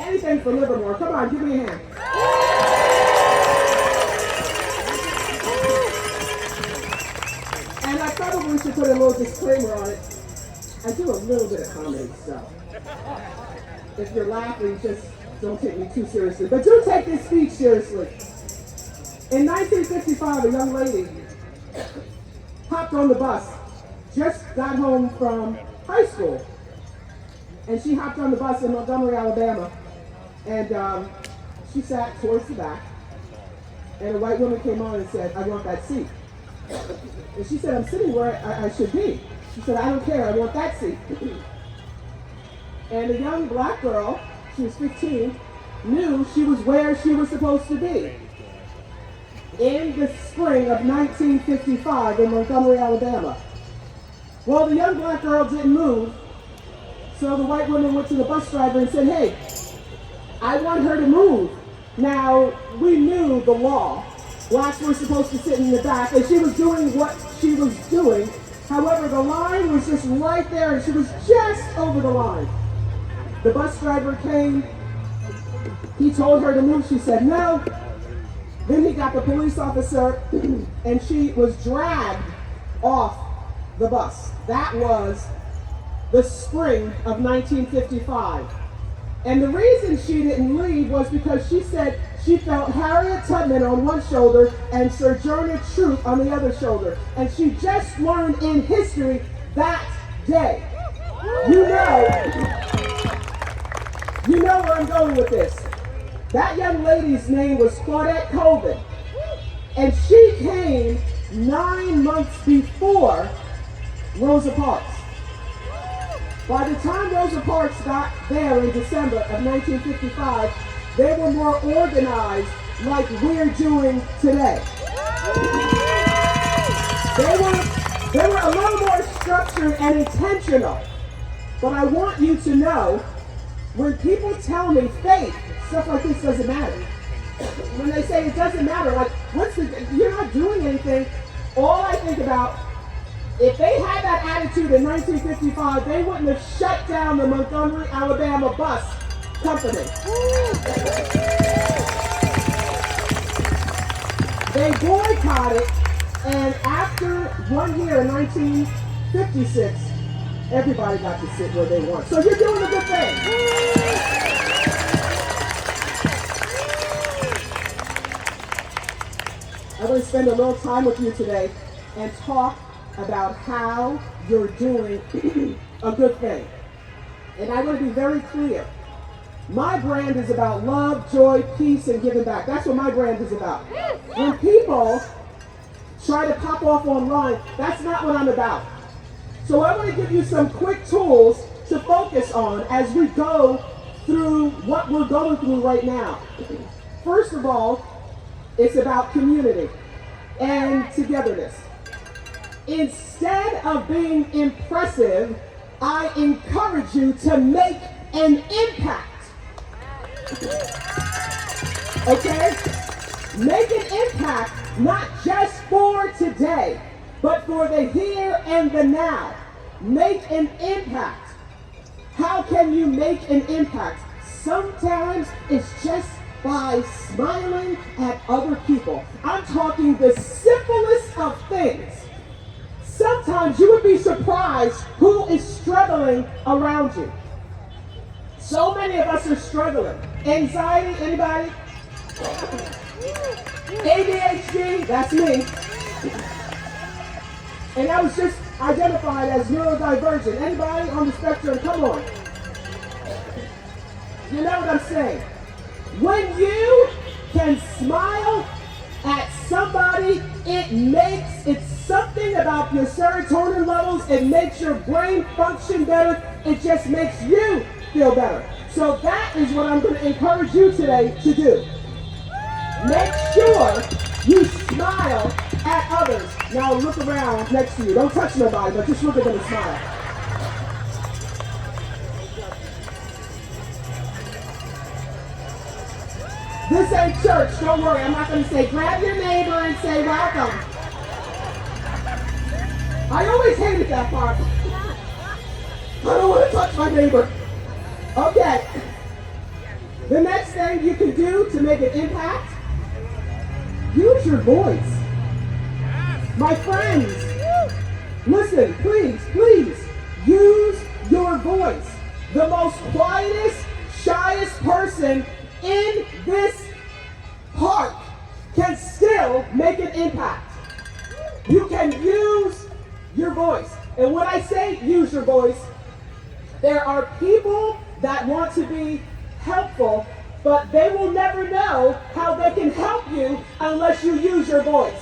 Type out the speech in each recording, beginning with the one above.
anything for Livermore. Come on, give me a hand. And I probably should put a little disclaimer on it. I do a little bit of comedy, so if you're laughing, just don't take me too seriously. But do take this speech seriously. In 1955, a young lady hopped on the bus, just got home from high school, and she hopped on the bus in Montgomery, Alabama, and she sat towards the back, and a white woman came on and said, "I want that seat." And she said, "I'm sitting where I should be." She said, "I don't care, I want that seat." And a young black girl, she was 15, knew she was where she was supposed to be. In the spring of 1955 in Montgomery, Alabama. Well, the young black girl didn't move, so the white woman went to the bus driver and said, "Hey, I want her to move." Now, we knew the law. Blacks were supposed to sit in the back, and she was doing what she was doing. However, the line was just right there, and she was just over the line. The bus driver came. He told her to move. She said no. Then he got the police officer, and she was dragged off the bus. That was the spring of 1955. And the reason she didn't leave was because she said she felt Harriet Tubman on one shoulder and Sojourner Truth on the other shoulder. And she just learned in history that day. You know where I'm going with this. That young lady's name was Claudette Colvin, and she came 9 months before Rosa Parks. By the time Rosa Parks got there in December of 1955, they were more organized like we're doing today. They were a little more structured and intentional. But I want you to know, when people tell me, "Faith, stuff like this doesn't matter." When they say it doesn't matter, like, you're not doing anything. All I think about, if they had that attitude in 1955, they wouldn't have shut down the Montgomery, Alabama bus company. They boycotted, and after 1 year in 1956, everybody got to sit where they want. So you're doing a good thing. I'm going to spend a little time with you today and talk about how you're doing a good thing. And I want to be very clear. My brand is about love, joy, peace, and giving back. That's what my brand is about. When people try to pop off online, that's not what I'm about. So I want to give you some quick tools to focus on as we go through what we're going through right now. First of all, it's about community and togetherness. Instead of being impressive, I encourage you to make an impact. Okay? Make an impact, not just for today, but for the here and the now. Make an impact. How can you make an impact? Sometimes it's just by smiling at other people. I'm talking the simplest of things. Sometimes you would be surprised who is struggling around you. So many of us are struggling. Anxiety, anybody? ADHD, that's me. And I was just identified as neurodivergent. Anybody on the spectrum? Come on. You know what I'm saying? When you can smile at somebody, it's something about your serotonin levels. It makes your brain function better. It just makes you feel better. So that is what I'm going to encourage you today to do. Make sure you smile at others. Now look around next to you. Don't touch nobody, but just look at them and smile. This ain't church, don't worry. I'm not going to say grab your neighbor and say welcome. I always hated that part. I don't want to touch my neighbor. Okay. The next thing you can do to make an impact, use your voice. My friends, listen, please, please, use your voice. The most quietest, shyest person in this park can still make an impact. You can use your voice. And when I say use your voice, there are people that want to be helpful, but they will never know how they can help you unless you use your voice.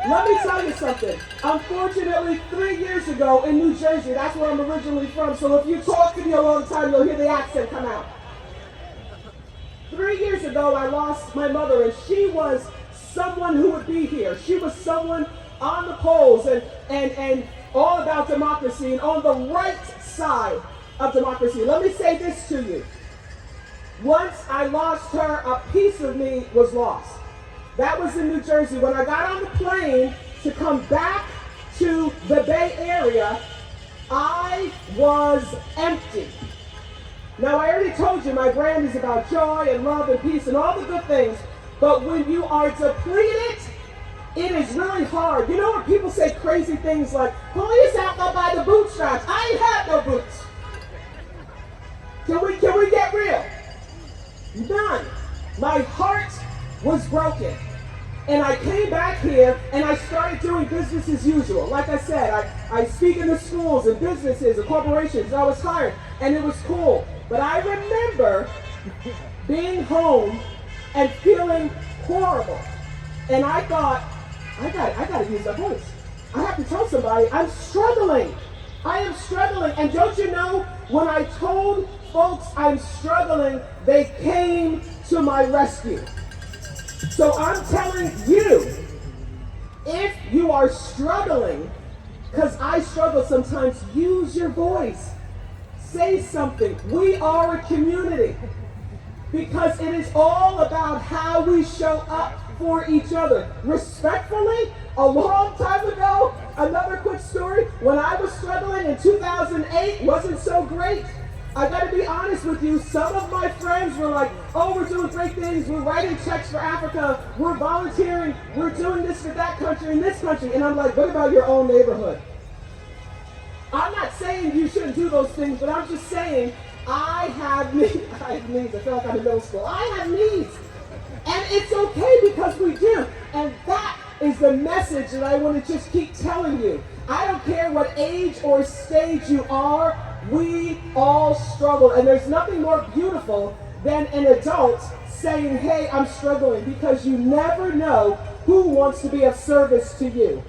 Let me tell you something. Unfortunately, 3 years ago in New Jersey, that's where I'm originally from, so if you talk to me a long time, you'll hear the accent come out. 3 years ago, I lost my mother, and she was someone who would be here. She was someone on the polls and all about democracy and on the right side of democracy. Let me say this to you. Once I lost her, a piece of me was lost. That was in New Jersey. When I got on the plane to come back to the Bay Area, I was empty. Now, I already told you my brand is about joy and love and peace and all the good things, but when you are depleted, it is really hard. You know when people say crazy things like, pull yourself up by the bootstraps. I ain't had no boots. Can we get real? None. My heart was broken. And I came back here and I started doing business as usual. Like I said, I speak in the schools and businesses and corporations. I was hired and it was cool. But I remember being home and feeling horrible. And I thought, I gotta use my voice. I have to tell somebody I'm struggling. I am struggling. And don't you know, when I told folks I'm struggling, they came to my rescue. So I'm telling you, if you are struggling, because I struggle sometimes, use your voice. Say something. We are a community. Because it is all about how we show up for each other. Respectfully, a long time ago, another quick story, when I was struggling in 2008, wasn't so great. I gotta be honest with you, some of my friends were like, oh, we're doing great things, we're writing checks for Africa, we're volunteering, we're doing this for that country and this country. And I'm like, what about your own neighborhood? I'm not saying you shouldn't do those things, but I'm just saying, I have needs. I feel like I'm in middle school. I have needs. And it's okay because we do. And that is the message that I want to just keep telling you. I don't care what age or stage you are, we all struggle. And there's nothing more beautiful than an adult saying, hey, I'm struggling, because you never know who wants to be of service to you.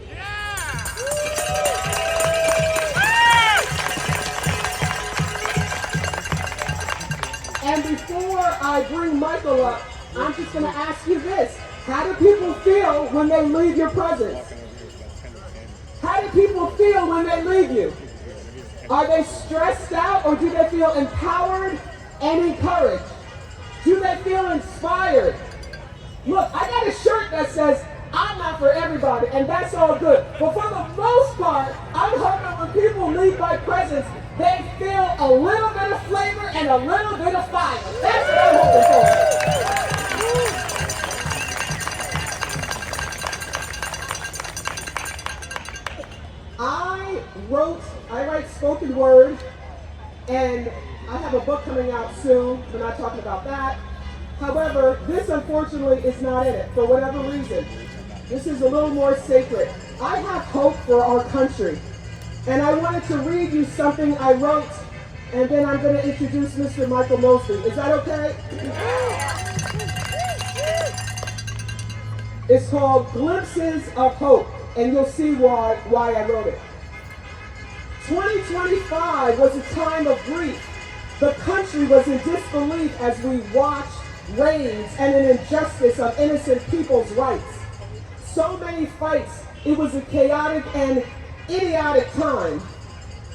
And before I bring Michael up, I'm just going to ask you this. How do people feel when they leave your presence? How do people feel when they leave you? Are they stressed out, or do they feel empowered and encouraged? Do they feel inspired? Look, I got a shirt that says, I'm not for everybody, and that's all good. But for the most part, I'm hoping when people leave my presence, they feel a little bit of flavor and a little bit of fire. That's what I'm hoping for. I write spoken word, and I have a book coming out soon. We're not talking about that. However, this unfortunately is not in it for whatever reason. This is a little more sacred. I have hope for our country, and I wanted to read you something I wrote, and then I'm going to introduce Mr. Michael Mosley. Is that okay? It's called Glimpses of Hope, and you'll see why I wrote it. 2025 was a time of grief. The country was in disbelief as we watched raids and an injustice of innocent people's rights. So many fights. It was a chaotic and idiotic time.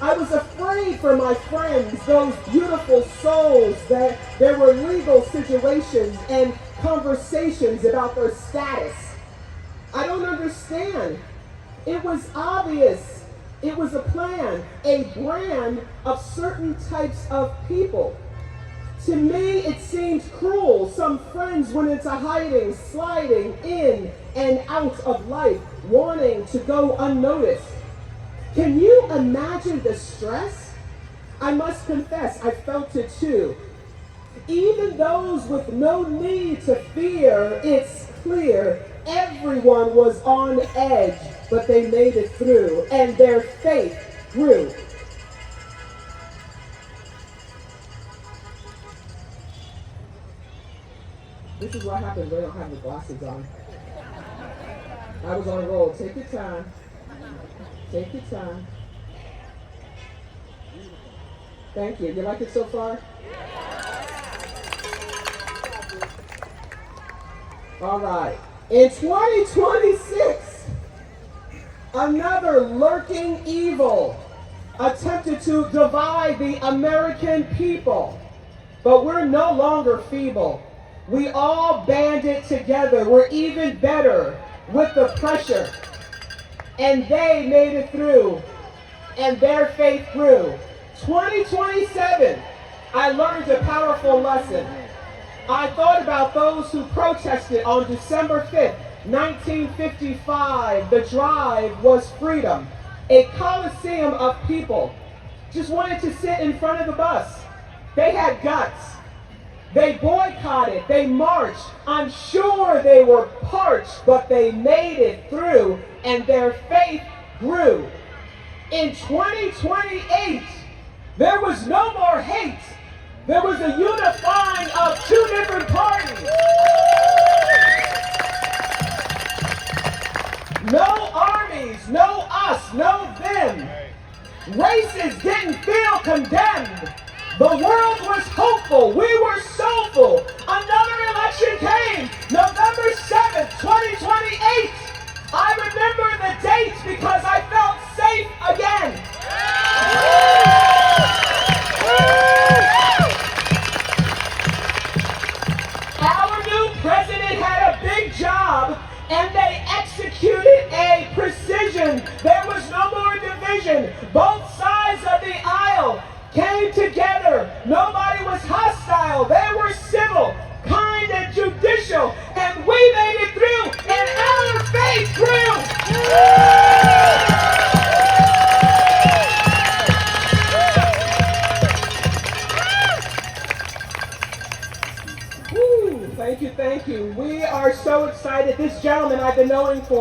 I was afraid for my friends, those beautiful souls, that there were legal situations and conversations about their status. I don't understand. It was obvious. It was a plan, a brand of certain types of people. To me, it seemed cruel. Some friends went into hiding, sliding in and out of life, wanting to go unnoticed. Can you imagine the stress? I must confess, I felt it too. Even those with no need to fear, it's clear everyone was on edge, but they made it through, and their faith grew. This is what happens when I don't have the glasses on. I was on a roll. Take your time. Take your time. Thank you. You like it so far? All right. In 2026, another lurking evil attempted to divide the American people. But we're no longer feeble. We all banded together. We're even better with the pressure. And they made it through. And their faith grew. 2027, I learned a powerful lesson. I thought about those who protested on December 5th, 1955. The drive was freedom. A coliseum of people just wanted to sit in front of the bus. They had guts. They boycotted. They marched. I'm sure they were parched, but they made it through, and their faith grew. In 2028, there was no more hate. There was a unifying of two different parties. No armies, no us, no them. Races didn't feel condemned. The world was hopeful. We were soulful. Another election came, November 7th, 2028. I remember the date because I felt safe again. Our new president had a big job, and they executed a precision. There was no more division. Both sides of the aisle came together. Nobody was hostile. They were civil, kind, and judicial. And we made it through, and our faith grew. Woo, thank you, thank you. We are so excited. This gentleman I've been knowing for